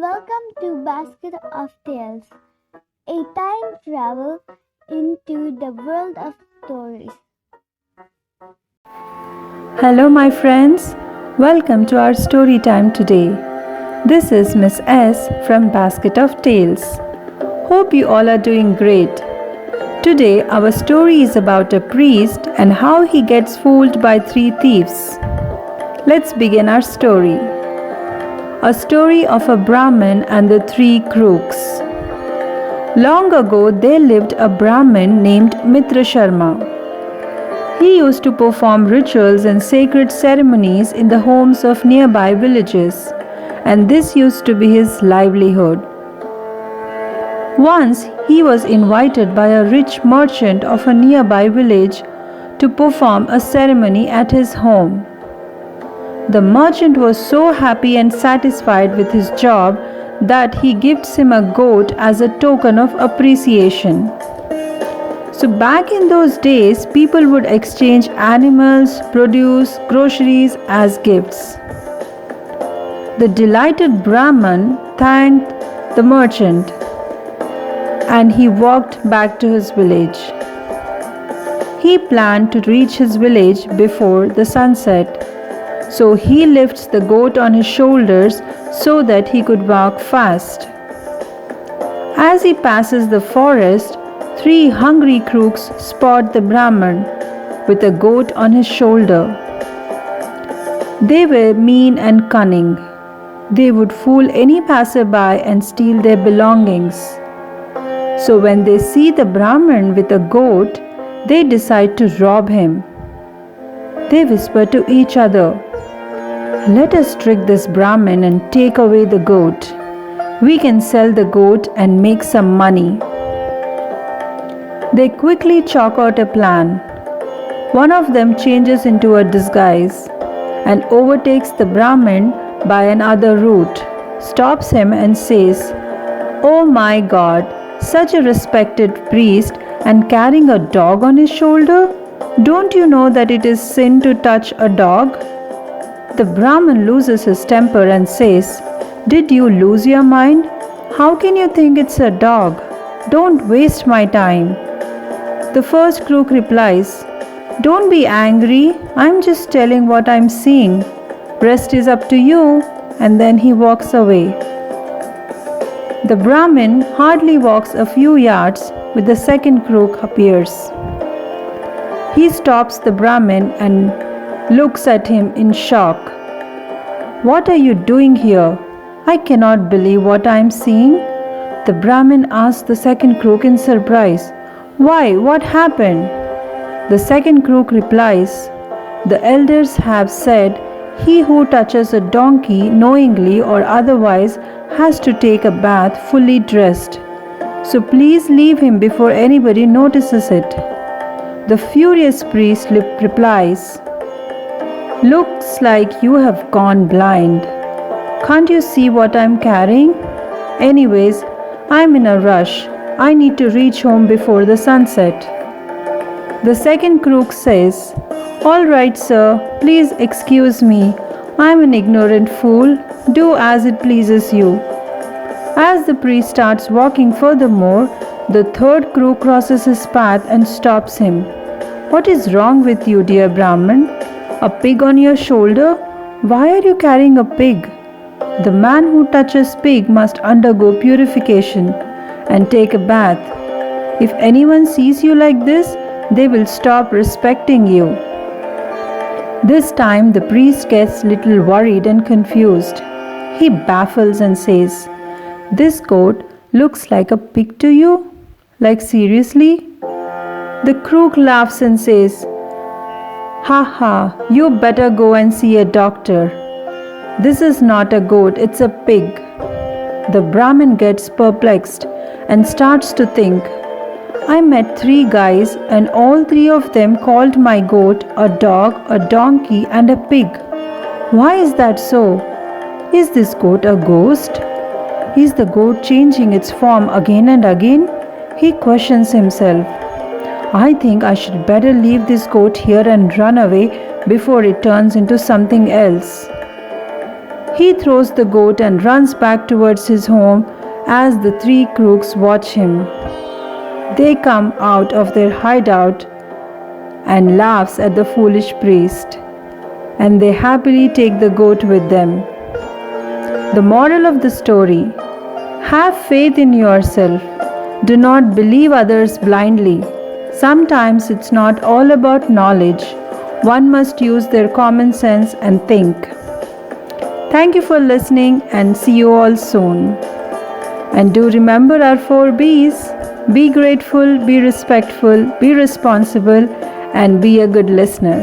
Welcome to Basket of Tales, a time travel into the world of stories. Hello, my friends. Welcome to our story time today. This is Miss S from Basket of Tales. Hope you all are doing great. Today, our story is about a priest and how he gets fooled by three thieves. Let's begin our story. A story of a Brahmin and the three crooks. Long ago, there lived a Brahmin named Mitra Sharma. He used to perform rituals and sacred ceremonies in the homes of nearby villages, and this used to be his livelihood. Once he was invited by a rich merchant of a nearby village to perform a ceremony at his home. The merchant was so happy and satisfied with his job that he gifts him a goat as a token of appreciation. So back in those days, people would exchange animals, produce, groceries as gifts. The delighted Brahman thanked the merchant and he walked back to his village. He planned to reach his village before the sunset, so he lifts the goat on his shoulders so that he could walk fast. As he passes the forest, three hungry crooks spot the Brahman with a goat on his shoulder. They were mean and cunning. They would fool any passerby and steal their belongings. So when they see the Brahman with a goat, they decide to rob him. They whisper to each other, "Let us trick this Brahmin and take away the goat. We can sell the goat and make some money." They quickly chalk out a plan. One of them changes into a disguise and overtakes the Brahmin by another route, stops him and says, "Oh my God, such a respected priest and carrying a dog on his shoulder? Don't you know that it is sin to touch a dog?" The Brahmin loses his temper and says, "Did you lose your mind? How can you think it's a dog? Don't waste my time." The first crook replies, "Don't be angry. I'm just telling what I'm seeing. Rest is up to you." And then he walks away. The Brahmin hardly walks a few yards when the second crook appears. He stops the Brahmin and looks at him in shock. "What are you doing here? I cannot believe what I am seeing." The Brahmin asks the second crook in surprise, "Why? What happened?" The second crook replies, "The elders have said, he who touches a donkey knowingly or otherwise has to take a bath fully dressed. So please leave him before anybody notices it." The furious priest replies, "Looks like you have gone blind. Can't you see what I'm carrying? Anyways, I'm in a rush. I need to reach home before the sunset." The second crook says, "All right, sir, please excuse me. I'm an ignorant fool. Do as it pleases you." As the priest starts walking furthermore, the third crook crosses his path and stops him. "What is wrong with you, dear Brahmin? A pig on your shoulder? Why are you carrying a pig? The man who touches pig must undergo purification and take a bath. If anyone sees you like this, they will stop respecting you." This time the priest gets little worried and confused. He baffles and says, "This goat looks like a pig to you? Like seriously?" The crook laughs and says, "Ha ha, you better go and see a doctor. This is not a goat, it's a pig." The Brahmin gets perplexed and starts to think, "I met three guys and all three of them called my goat a dog, a donkey and a pig. Why is that so? Is this goat a ghost? Is the goat changing its form again and again?" He questions himself. "I think I should better leave this goat here and run away before it turns into something else." He throws the goat and runs back towards his home as the three crooks watch him. They come out of their hideout and laughs at the foolish priest, and they happily take the goat with them. The moral of the story: have faith in yourself. Do not believe others blindly. Sometimes it's not all about knowledge. One must use their common sense and think. Thank you for listening and see you all soon. And do remember our 4 B's. Be grateful, be respectful, be responsible, and be a good listener.